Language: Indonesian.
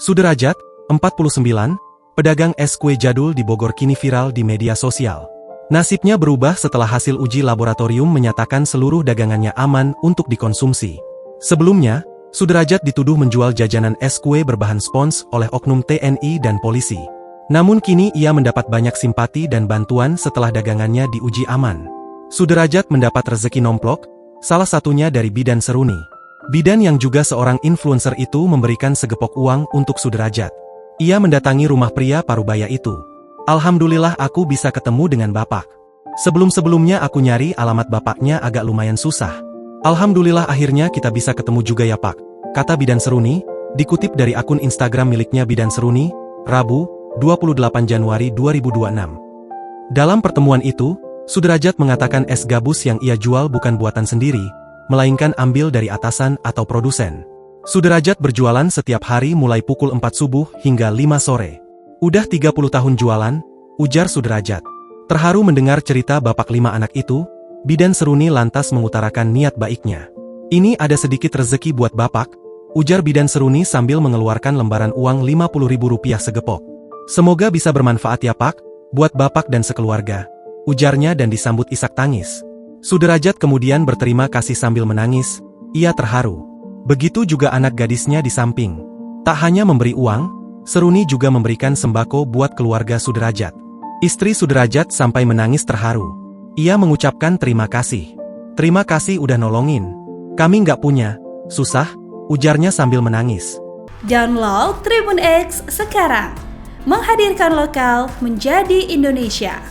Sudrajat, 49, pedagang es kue jadul di Bogor kini viral di media sosial. Nasibnya berubah setelah hasil uji laboratorium menyatakan seluruh dagangannya aman untuk dikonsumsi. Sebelumnya, Sudrajat dituduh menjual jajanan es kue berbahan spons oleh oknum TNI dan polisi. Namun kini ia mendapat banyak simpati dan bantuan setelah dagangannya diuji aman. Sudrajat mendapat rezeki nomplok, salah satunya dari Bidan Seruni. Bidan yang juga seorang influencer itu memberikan segepok uang untuk Sudrajat. Ia mendatangi rumah pria parubaya itu. Alhamdulillah aku bisa ketemu dengan bapak. Sebelum-sebelumnya aku nyari alamat bapaknya agak lumayan susah. Alhamdulillah akhirnya kita bisa ketemu juga ya pak, kata Bidan Seruni, dikutip dari akun Instagram miliknya Bidan Seruni, Rabu, 28 Januari 2026. Dalam pertemuan itu, Sudrajat mengatakan es gabus yang ia jual bukan buatan sendiri, melainkan ambil dari atasan atau produsen. Sudrajat berjualan setiap hari mulai pukul 4 subuh hingga 5 sore. Udah 30 tahun jualan, ujar Sudrajat. Terharu mendengar cerita bapak 5 anak itu, Bidan Seruni lantas mengutarakan niat baiknya. Ini ada sedikit rezeki buat bapak, ujar Bidan Seruni sambil mengeluarkan lembaran uang Rp50.000 segepok. Semoga bisa bermanfaat ya pak, buat bapak dan sekeluarga, ujarnya dan disambut isak tangis. Sudrajat kemudian berterima kasih sambil menangis, ia terharu. Begitu juga anak gadisnya di samping. Tak hanya memberi uang, Seruni juga memberikan sembako buat keluarga Sudrajat. Istri Sudrajat sampai menangis terharu. Ia mengucapkan terima kasih. Terima kasih udah nolongin. Kami nggak punya, susah, ujarnya sambil menangis. Download Tribun X sekarang. Menghadirkan lokal menjadi Indonesia.